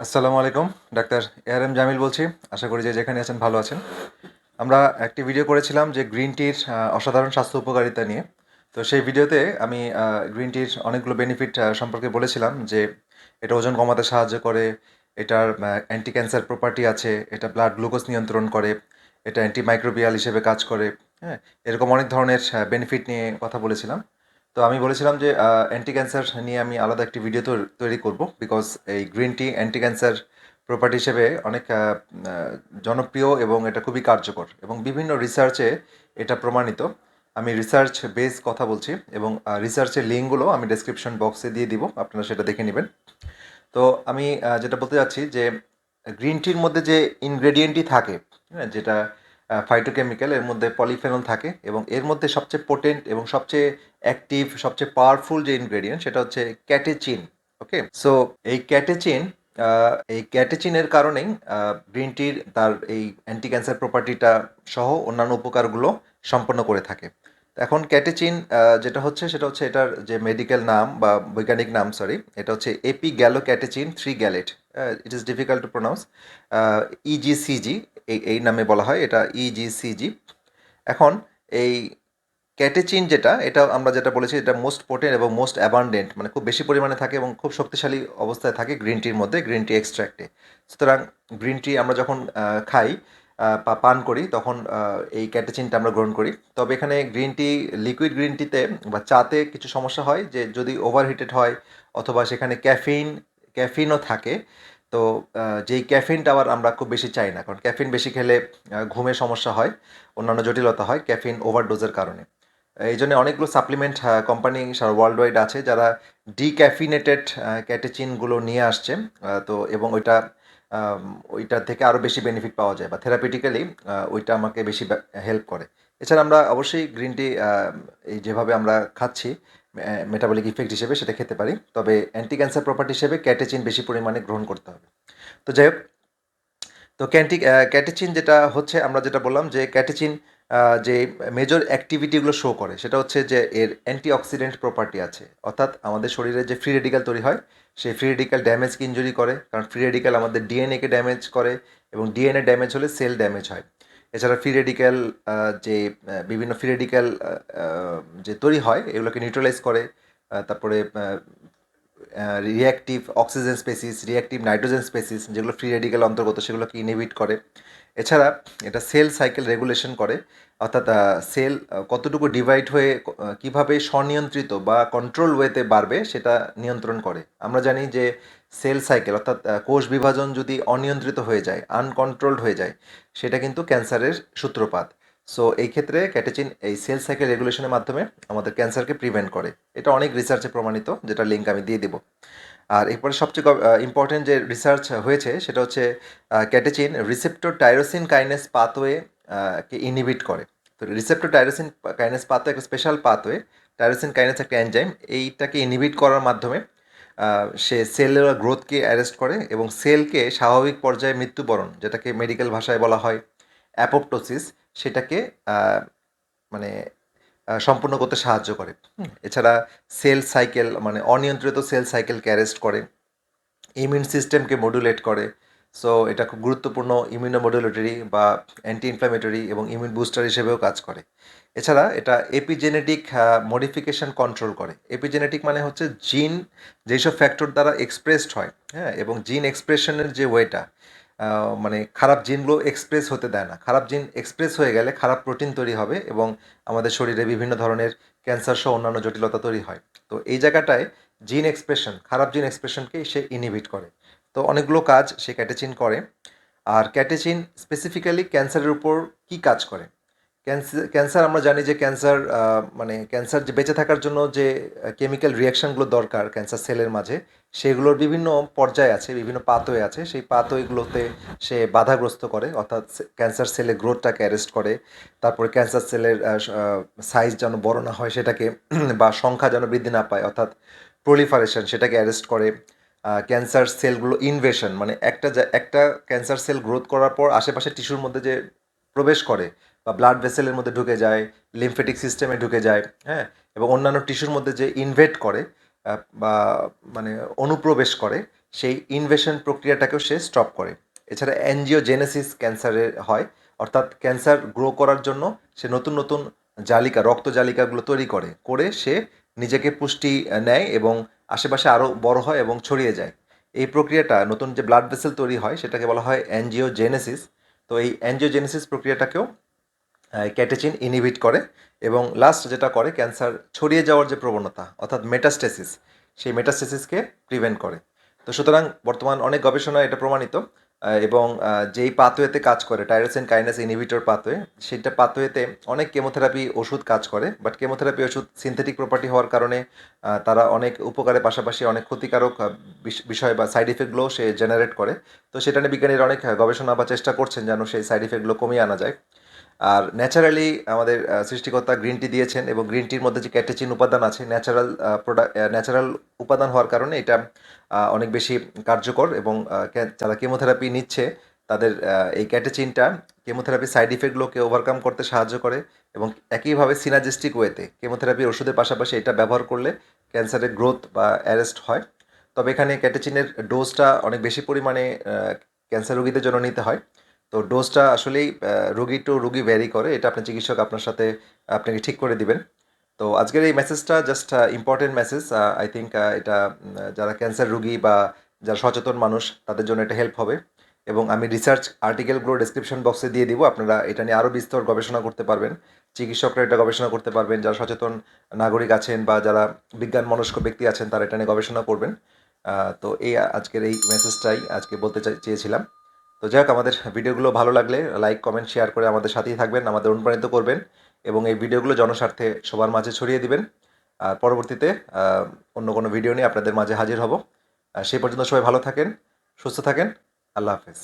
আসসালামু আলাইকুম। Doctor ARM Jamil বলছি। আশা করি যে যেখানে আছেন ভালো আছেন। আমরা একটি ভিডিও করেছিলাম যে গ্রিন টির অসাধারণ স্বাস্থ্য উপকারিতা নিয়ে। তো সেই ভিডিওতে আমি গ্রিন টির অনেকগুলো বেনিফিট সম্পর্কে বলেছিলাম যে এটা ওজন কমাতে সাহায্য করে, এটার অ্যান্টি ক্যান্সার প্রপার্টি আছে, এটা ব্লাড গ্লুকোজ নিয়ন্ত্রণ করে, এটা অ্যান্টিমাইক্রোবিয়াল হিসেবে কাজ করে, হ্যাঁ? এরকম অনেক ধরনের বেনিফিট নিয়ে কথা বলেছিলাম। তো আমি বলেছিলাম যে অ্যান্টি ক্যান্সার নিয়ে আমি আলাদা একটি ভিডিও তৈরি করব বিকজ এই green tea anti cancer property হিসেবে অনেক জনপ্রিয় এবং এটা খুবই কার্যকর এবং বিভিন্ন রিসার্চে এটা প্রমাণিত। আমি রিসার্চ বেস কথা বলছি এবং রিসার্চের লিঙ্কগুলো আমি ডেসক্রিপশন বক্সে দিয়ে দিব, আপনারা সেটা দেখে নেবেন। তো আমি যেটা বলতে চাচ্ছি যে গ্রিন টির মধ্যে যে ইনগ্রেডিয়েন্টই থাকে, হ্যাঁ, যেটা ফাইটোকেমিক্যাল, এর মধ্যে পলিফেনল থাকে এবং এর মধ্যে সবচেয়ে পোটেন্ট এবং সবচেয়ে অ্যাক্টিভ, সবচেয়ে পাওয়ারফুল যে ইনগ্রেডিয়েন্ট সেটা হচ্ছে ক্যাটেচিন। ওকে, সো এই ক্যাটেচিনের কারণেই গ্রিন টির তার এই অ্যান্টি ক্যান্সার প্রপার্টিটা সহ অন্যান্য উপকারগুলো সম্পন্ন করে থাকে। এখন ক্যাটেচিন যেটা হচ্ছে সেটা হচ্ছে এটার যে মেডিকেল নাম বা বৈজ্ঞানিক নাম, সরি, এটা হচ্ছে epigallocatechin 3 gallate. It is difficult to pronounce. EGCG এই নামে বলা হয়, এটা ইজিসিজি। এখন এই ক্যাটেচিন যেটা, এটা আমরা যেটা বলেছি, এটা মোস্ট পোটেন্ট এবং মোস্ট অ্যাবান্ডেন্ট, মানে খুব বেশি পরিমাণে থাকে এবং খুব শক্তিশালী অবস্থায় থাকে গ্রিন টির মধ্যে, গ্রিন টি এক্সট্র্যাক্টে। সুতরাং গ্রিন টি আমরা যখন খাই বা পান করি তখন এই ক্যাটেচিনটা আমরা গ্রহণ করি। তবে এখানে গ্রিন টি, লিকুইড গ্রিন টিতে বা চাতে কিছু সমস্যা হয় যে যদি ওভারহিটেড হয় অথবা সেখানে ক্যাফিনও থাকে। তো যেই ক্যাফিনটা আবার আমরা খুব বেশি চাই না, কারণ ক্যাফিন বেশি খেলে ঘুমের সমস্যা হয়, অন্যান্য জটিলতা হয় ক্যাফিন ওভারডোজের কারণে। এই জন্য অনেকগুলো সাপ্লিমেন্ট কোম্পানি সারা ওয়ার্ল্ড ওয়াইড আছে যারা ডিক্যাফিনেটেড ক্যাটেচিনগুলো নিয়ে আসছে। তো এবং আম, ওইটার থেকে আরও বেশি বেনিফিট পাওয়া যায় বা থেরাপিউটিক্যালি ওইটা আমাকে বেশি হেল্প করে। এছাড়া আমরা অবশ্যই গ্রিন টি এই যেভাবে আমরা খাচ্ছি মেটাবলিক ইফেক্ট হিসেবে সেটা খেতে পারি, তবে অ্যান্টি ক্যান্সার প্রপার্টি হিসেবে ক্যাটেচিন বেশি পরিমাণে গ্রহণ করতে হবে। তো যাই হোক, তো ক্যাটেচিন যেটা হচ্ছে, আমরা যেটা বললাম যে ক্যাটেচিন যে মেজর অ্যাক্টিভিটিগুলো শো করে সেটা হচ্ছে যে এর অ্যান্টিঅক্সিডেন্ট প্রপার্টি আছে, অর্থাৎ আমাদের শরীরে যে ফ্রি রেডিক্যাল তৈরি হয় সেই ফ্রি রেডিক্যাল ড্যামেজকে ইনজুরি করে, কারণ ফ্রি রেডিক্যাল আমাদের ডিএনএকে ড্যামেজ করে এবং ডিএনএ ড্যামেজ হলে সেল ড্যামেজ হয়। এছাড়া ফ্রি রেডিক্যাল যে বিভিন্ন ফ্রি রেডিক্যাল যে তৈরি হয় এগুলোকে নিউট্রালাইজ করে। তারপরে reactive oxygen species, reactive nitrogen species যেগুলো ফ্রি রেডিক্যাল অন্তর্গত সেগুলোকে ইনহিবিট করে। এছাড়া এটা সেল সাইকেল রেগুলেশন করে, অর্থাৎ সেল কতটুকু ডিভাইড হয়ে কিভাবে স্বনিয়ন্ত্রিত বা কন্ট্রোল ওয়েতে বাড়বে সেটা নিয়ন্ত্রণ করে। আমরা জানি যে সেল সাইকেল অর্থাৎ কোষ বিভাজন যদি অনিয়ন্ত্রিত হয়ে যায়, আনকন্ট্রোলড হয়ে যায়, সেটা কিন্তু ক্যান্সারের সূত্রপাত। সো এই ক্ষেত্রে ক্যাটেচিন এই সেল সাইকেল রেগুলেশনের মাধ্যমে আমাদের ক্যান্সারকে প্রিভেন্ট করে। এটা অনেক রিসার্চে প্রমাণিত, যেটা লিঙ্ক আমি দিয়ে দেবো। আর এরপরে সবচেয়ে ইম্পর্টেন্ট যে রিসার্চ হয়েছে সেটা হচ্ছে catechin receptor tyrosine kinase pathway কে ইনহিবিট করে। তো রিসেপ্টর টাইরোসিন কাইনেস পাথওয়ে একটা স্পেশাল পাথওয়ে, টাইরোসিন কাইনেস একটা এনজাইম, এইটাকে ইনহিবিট করার মাধ্যমে সে সেলের গ্রোথকে অ্যারেস্ট করে এবং সেলকে স্বাভাবিক পর্যায়ে মৃত্যুবরণ, যেটাকে মেডিকেল ভাষায় বলা হয় অ্যাপোপ্টোসিস, সেটাকে মানে সম্পূর্ণ করতে সাহায্য করে। এছাড়া সেল সাইকেল মানে অনিয়ন্ত্রিত সেল সাইকেলকে অ্যারেস্ট করে, ইমিউন সিস্টেমকে মডুলেট করে। সো এটা খুব গুরুত্বপূর্ণ ইমিউনোমডুলেটরি বা অ্যান্টি ইনফ্ল্যামেটরি এবং ইমিউন বুস্টার হিসেবেও কাজ করে। এছাড়া এটা এপিজেনেটিক মডিফিকেশন কন্ট্রোল করে। এপিজেনেটিক মানে হচ্ছে জিন যেসব ফ্যাক্টর দ্বারা এক্সপ্রেসড হয়, হ্যাঁ, এবং জিন এক্সপ্রেশনের যে ওয়েটা, মানে খারাপ জিনগুলো এক্সপ্রেস হতে দেয় না। খারাপ জিন এক্সপ্রেস হয়ে গেলে খারাপ প্রোটিন তৈরি হবে এবং আমাদের শরীরে বিভিন্ন ধরনের ক্যান্সার সহ অন্যান্য জটিলতা তৈরি হয়। তো এই জায়গাটায় জিন এক্সপ্রেশন, খারাপ জিন এক্সপ্রেশনকে সে ইনহিবিট করে। তো অনেকগুলো কাজ সে ক্যাটেচিন করে। আর ক্যাটেচিন স্পেসিফিক্যালি ক্যান্সারের উপর কী কাজ করে? ক্যান্সার আমরা জানি যে ক্যান্সার মানে ক্যান্সার যে বেঁচে থাকার জন্য যে কেমিক্যাল রিয়াকশানগুলো দরকার ক্যান্সার সেলের মাঝে, সেগুলোর বিভিন্ন পর্যায় আছে, বিভিন্ন পাথওয়ে আছে। সেই পাথওয়েগুলোতে সে বাধাগ্রস্ত করে, অর্থাৎ ক্যান্সার সেলের গ্রোথটাকে অ্যারেস্ট করে। তারপরে ক্যান্সার সেলের সাইজ যেন বড় না হয় সেটাকে বা সংখ্যা যেন বৃদ্ধি না পায়, অর্থাৎ প্রলিফারেশন, সেটাকে অ্যারেস্ট করে। ক্যান্সার সেলগুলো ইনভেশন মানে একটা ক্যান্সার সেল গ্রোথ করার পর আশেপাশের টিস্যুর মধ্যে যে প্রবেশ করে বা ব্লাড ভেসেলের মধ্যে ঢুকে যায়, লিম্ফেটিক সিস্টেমে ঢুকে যায়, হ্যাঁ, এবং অন্যান্য টিস্যুর মধ্যে যে ইনভেট করে বা মানে অনুপ্রবেশ করে, সেই ইনভেশন প্রক্রিয়াটাকেও সে স্টপ করে। এছাড়া অ্যাঞ্জিওজেনেসিস ক্যান্সারের হয়, অর্থাৎ ক্যান্সার গ্রো করার জন্য সে নতুন নতুন জালিকা, রক্ত জালিকাগুলো তৈরি করে সে নিজেকে পুষ্টি নেয় এবং আশেপাশে আরও বড় হয় এবং ছড়িয়ে যায়। এই প্রক্রিয়াটা, নতুন যে ব্লাড ভেসেল তৈরি হয় সেটাকে বলা হয় অ্যাঞ্জিওজেনেসিস। তো এই অ্যাঞ্জিওজেনেসিস প্রক্রিয়াটাকেও ক্যাটেচিন ইনহিবিট করে এবং লাস্ট যেটা করে, ক্যান্সার ছড়িয়ে যাওয়ার যে প্রবণতা অর্থাৎ মেটাস্টেসিস, সেই মেটাস্টেসিসকে প্রিভেন্ট করে। তো সুতরাং বর্তমান অনেক গবেষণায় এটা প্রমাণিত এবং যেই পাথওয়েতে কাজ করে টাইরোসিন কাইনেস ইনহিবিটর পাথওয়ে, সেটা পাথওয়েতে অনেক কেমোথেরাপি ওষুধ কাজ করে, বাট কেমোথেরাপি ওষুধ সিনথেটিক প্রপার্টি হওয়ার কারণে তারা অনেক উপকারের পাশাপাশি অনেক ক্ষতিকারক বিষয় বা সাইড ইফেক্টগুলোও সে জেনারেট করে। তো সেটা নিয়ে বিজ্ঞানীরা অনেক গবেষণা বা চেষ্টা করছেন যেন সেই সাইড ইফেক্টগুলো কমিয়ে আনা যায়। আর ন্যাচারালি আমাদের সৃষ্টিকর্তা গ্রিন টি দিয়েছেন এবং গ্রিন টির মধ্যে যে ক্যাটেচিন উপাদান আছে, ন্যাচারাল উপাদান হওয়ার কারণে এটা অনেক বেশি কার্যকর এবং যারা কেমোথেরাপি নিচ্ছে তাদের এই ক্যাটেচিনটা কেমোথেরাপির সাইড ইফেক্টগুলোকে ওভারকাম করতে সাহায্য করে এবং একইভাবে সিনার্জিস্টিক ওয়েতে কেমোথেরাপির ওষুধের পাশাপাশি এটা ব্যবহার করলে ক্যান্সারের গ্রোথ বা অ্যারেস্ট হয়। তবে এখানে ক্যাটেচিনের ডোজটা অনেক বেশি পরিমাণে ক্যান্সার রোগীদের জন্য নিতে হয়। তো ডোজটা আসলেই রোগী টু রোগী ভ্যারি করে, এটা আপনার চিকিৎসক আপনার সাথে আপনাকে ঠিক করে দিবেন। তো আজকের এই মেসেজটা just important message. I think এটা যারা ক্যান্সার রোগী বা যারা সচেতন মানুষ তাদের জন্য এটা হেল্প হবে এবং আমি রিসার্চ আর্টিকেলগুলো ডেসক্রিপশন বক্সে দিয়ে দিব। আপনারা এটা নিয়ে আরও বিস্তর গবেষণা করতে পারবেন, চিকিৎসকরা এটা গবেষণা করতে পারবেন, যারা সচেতন নাগরিক আছেন বা যারা বিজ্ঞান মনস্ক ব্যক্তি আছেন তারা এটা নিয়ে গবেষণা করবেন। তো এই আজকের এই মেসেজটাই আজকে বলতে চেয়েছিলাম। তো যাই হোক, আমাদের ভিডিওগুলো ভালো লাগলে লাইক কমেন্ট শেয়ার করে আমাদের সাথেই থাকবেন, আমাদের অনুপ্রাণিত করবেন এবং এই ভিডিওগুলো জনস্বার্থে সবার মাঝে ছড়িয়ে দিবেন। আর পরবর্তীতে অন্য কোনো ভিডিও নিয়ে আপনাদের মাঝে হাজির হব। সেই পর্যন্ত সবাই ভালো থাকেন, সুস্থ থাকেন। আল্লাহ হাফেজ।